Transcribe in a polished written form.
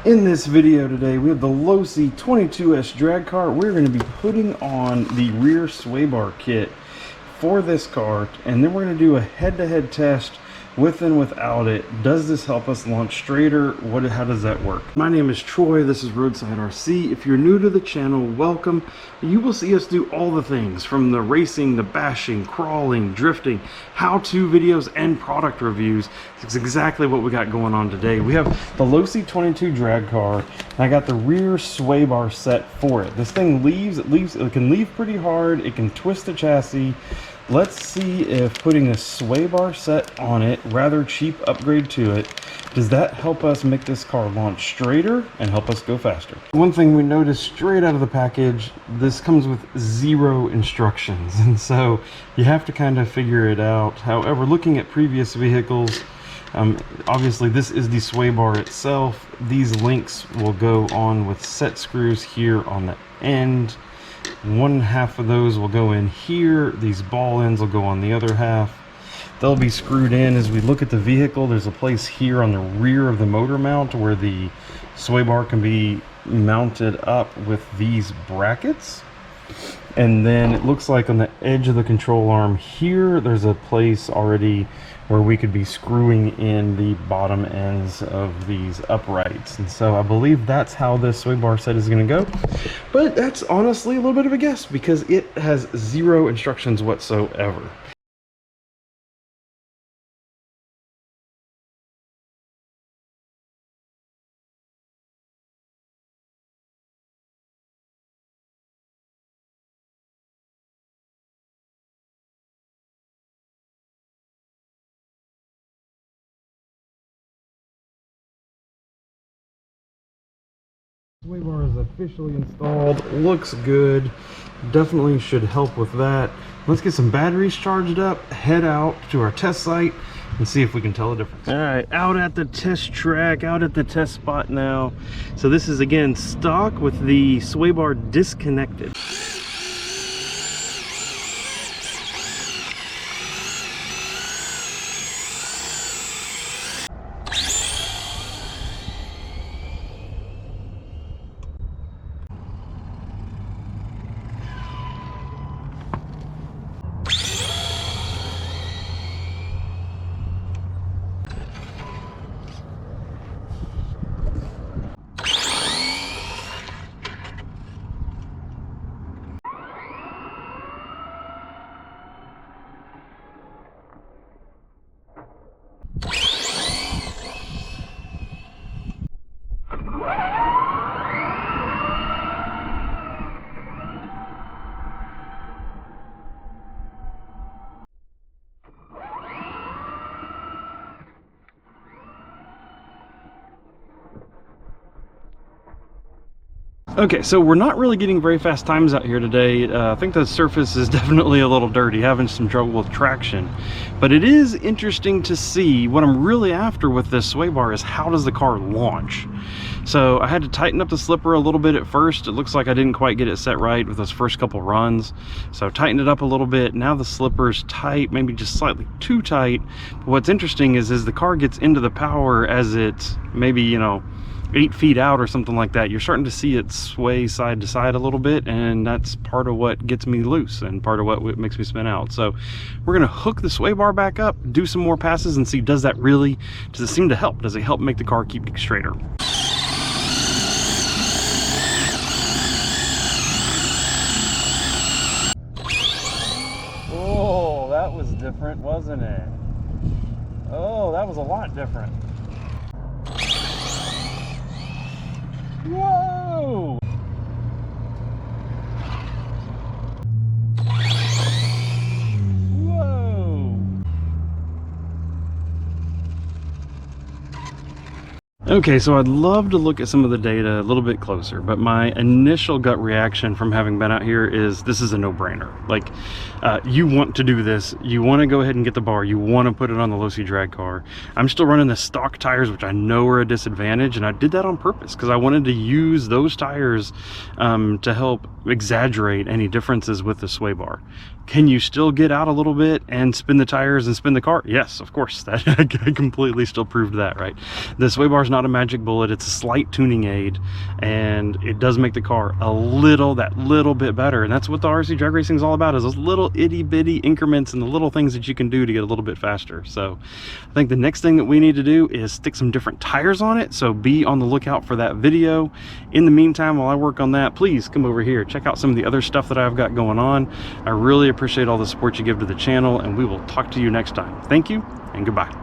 In this video today, we have the Losi 22S drag car. We're going to be putting on the rear sway bar kit for this car, and then we're going to do a head-to-head test with and without it. Does this help us launch straighter? How does that work? My name is Troy. This is Roadside RC. If you're new to the channel, welcome. You will see us do all the things from the racing, the bashing, crawling, drifting, how-to videos, and product reviews. It's exactly what we got going on today. We have the Losi 22 drag car, and I got the rear sway bar set for it. This thing it can leave pretty hard. It can twist the chassis. Let's see if putting a sway bar set on it, rather cheap upgrade to it, does that help us make this car launch straighter and help us go faster? One thing we noticed straight out of the package, this comes with 0 instructions, and so you have to kind of figure it out. However, looking at previous vehicles, obviously this is the sway bar itself. These links will go on with set screws here on the end. One half of those will go in here. These ball ends will go on the other half. They'll be screwed in. As we look at the vehicle, there's a place here on the rear of the motor mount where the sway bar can be mounted up with these brackets. And then it looks like on the edge of the control arm here, there's a place already where we could be screwing in the bottom ends of these uprights. And so I believe that's how this sway bar set is going to go. But that's honestly a little bit of a guess because it has 0 instructions whatsoever. Sway bar is officially installed. Looks good. Definitely should help with that. Let's get some batteries charged up, head out to our test site, and see if we can tell a difference. All right, out at the test track, out at the test spot now. So this is again stock with the sway bar disconnected. Okay, so we're not really getting very fast times out here today. I think the surface is definitely a little dirty, having some trouble with traction. But it is interesting to see. What I'm really after with this sway bar is how does the car launch? So I had to tighten up the slipper a little bit at first. It looks like I didn't quite get it set right with those first couple runs. So I tightened it up a little bit. Now the slipper's tight, maybe just slightly too tight. But what's interesting is as the car gets into the power, as it's maybe, 8 feet out or something like that, you're starting to see it sway side to side a little bit, and that's part of what gets me loose and part of what makes me spin out. So we're going to hook the sway bar back up, do some more passes, and see does it seem to help? Does it help make the car keep straighter? Oh, that was different, wasn't it? Oh, that was a lot different. Whoa! Okay, so I'd love to look at some of the data a little bit closer, but my initial gut reaction from having been out here is this is a no-brainer. Like, you want to do this, you want to go ahead and get the bar, you want to put it on the Losi drag car. I'm still running the stock tires, which I know are a disadvantage, and I did that on purpose because I wanted to use those tires to help exaggerate any differences with the sway bar. Can you still get out a little bit and spin the tires and spin the car? Yes, of course. That I completely still proved that, right? The sway bar is not a magic bullet. It's a slight tuning aid, and it does make the car that little bit better. And that's what the RC drag racing is all about, is those little itty bitty increments and the little things that you can do to get a little bit faster. So I think the next thing that we need to do is stick some different tires on it. So be on the lookout for that video. In the meantime, while I work on that, please come over here, check out some of the other stuff that I've got going on. I really appreciate all the support you give to the channel, and we will talk to you next time. Thank you and goodbye.